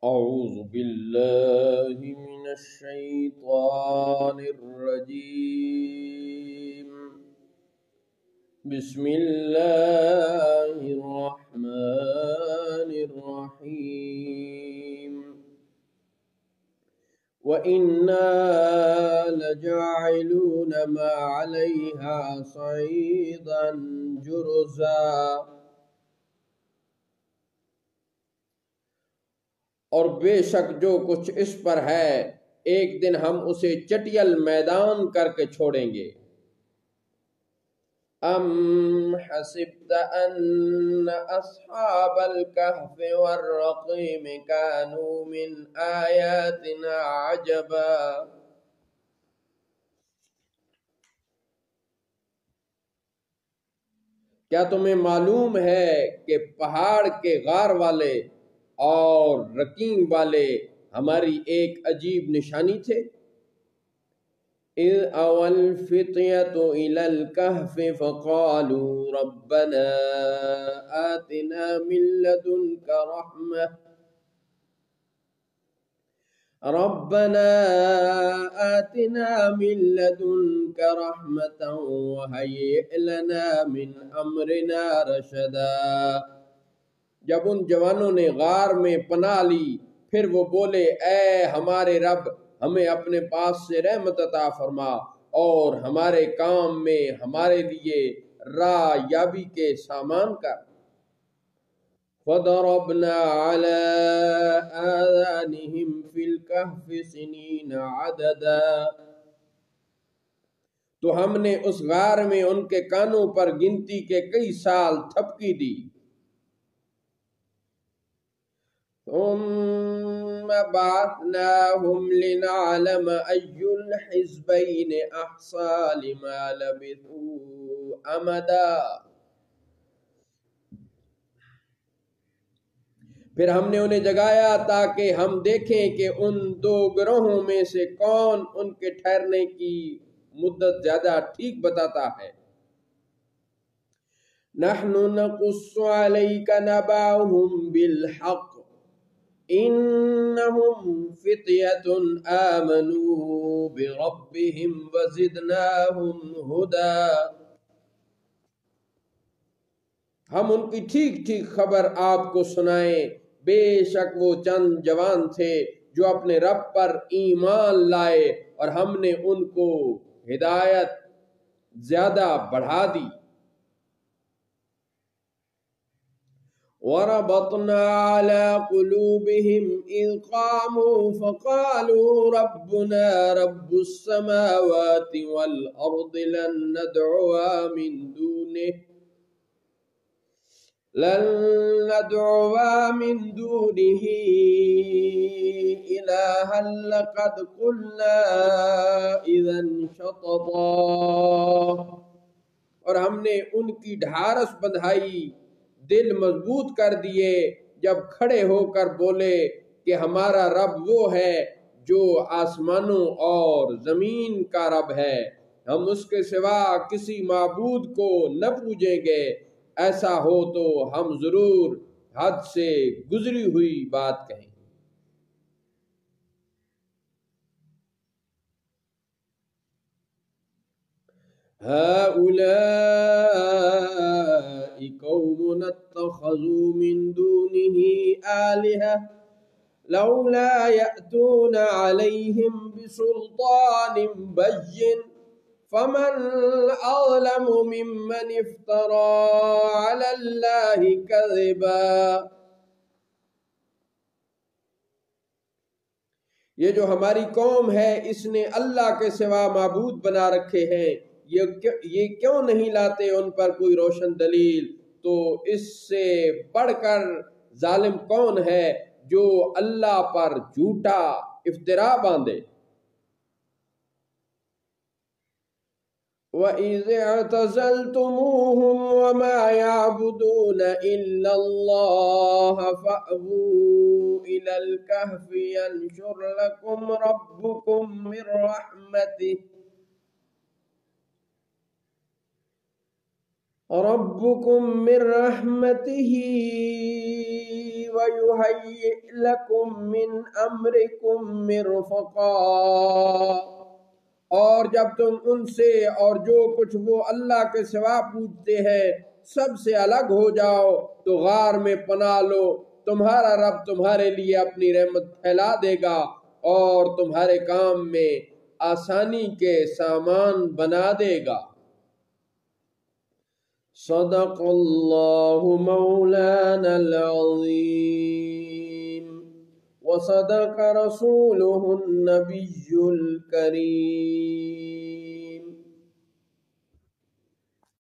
أعوذ بالله من الشيطان الرجيم. بسم الله الرحمن الرحيم. وإنا لجاعلون ما عليها صعيدا جرزا، اور بے شک جو کچھ اس پر ہے ایک دن ہم اسے چٹیل میدان کر کے چھوڑیں گے۔ ام حسبت ان اصحاب الكهف والرقیم كانوا من آیاتنا عجبا، کیا تمہیں معلوم ہے کہ پہاڑ کے غار والے اور رقیم والے ہماری ایک عجیب نشانی تھے؟ اذ اوى الفتية الى الكهف فقالوا ربنا آتنا من لدنك رحمة وهيئ لنا من امرنا رشدا۔ جب ان جوانوں نے غار میں پناہ لی پھر وہ بولے، اے ہمارے رب، ہمیں اپنے پاس سے رحمت عطا فرما اور ہمارے کام میں ہمارے لیے راہ یابی کے سامان کر۔ فَضَرَبْنَا عَلَىٰ آذَانِهِمْ فِي الْكَهْفِ سِنِينَ عَدَدًا، تو ہم نے اس غار میں ان کے کانوں پر گنتی کے کئی سال تھپکی دی۔ ثم بعثناهم لنعلم أي الحزبين أحصى لما لبثوا أمدا، پھر ہم نے انہیں جگایا تاکہ ہم دیکھیں کہ ان دو گروہوں میں سے کون ان کے ٹھہرنے کی مدت زیادہ ٹھیک بتاتا ہے۔ نحن نقص عليك نبأهم بالحق انہم فتیۃ آمنوا بربہم وزدناہم ہدی، ہم ان کی ٹھیک ٹھیک خبر آپ کو سنائیں، بے شک وہ چند جوان تھے جو اپنے رب پر ایمان لائے اور ہم نے ان کو ہدایت زیادہ بڑھا دی۔ وَرَبَطْنَا عَلَىٰ قُلُوبِهِمْ إِذْ قَامُوا فَقَالُوا رَبُّنَا رَبُّ السَّمَاوَاتِ وَالْأَرْضِ لَن نَّدْعُوَ مِن دُونِهِ إِلَٰهًا لَّقَدْ قُلْنَا إِذًا شَطَطًا، اور ہم نے ان کی ڈھارس بندھائی، دل مضبوط کر دیے جب کھڑے ہو کر بولے کہ ہمارا رب وہ ہے جو آسمانوں اور زمین کا رب ہے، ہم اس کے سوا کسی معبود کو نہ پوجیں گے، ایسا ہو تو ہم ضرور حد سے گزری ہوئی بات کہیں۔ هؤلاء قوم اتخذوا من دونه آلهة لولا يأتون عليهم بسلطان بين فمن أظلم ممن افترى على الله كذبا۔ یہ جو ہماری قوم ہے اس نے اللہ کے سوا معبود بنا رکھے ہیں، یہ کیوں نہیں لاتے ان پر کوئی روشن دلیل؟ تو اس سے بڑھ کر ظالم کون ہے جو اللہ پر جھوٹا افطرا باندھے۔ وَإِذِ اعْتَزَلْتُمُوهُمْ وَمَا يَعْبُدُونَ إِلَّا اللَّهَ فَأْوُوا إِلَى الْكَهْفِ يَنشُرْ لَكُمْ رَبُّكُمْ من رحمته وَيُهَيِّئْ لَكُم مِّنْ أَمْرِكُم مِّرْفَقًا۔ اور جب تم ان سے اور جو کچھ وہ اللہ کے سوا پوجتے ہیں سب سے الگ ہو جاؤ تو غار میں پناہ لو، تمہارا رب تمہارے لیے اپنی رحمت پھیلا دے گا اور تمہارے کام میں آسانی کے سامان بنا دے گا۔ صدق اللہ مولانا العظیم وصدق رسولہ النبی الکریم۔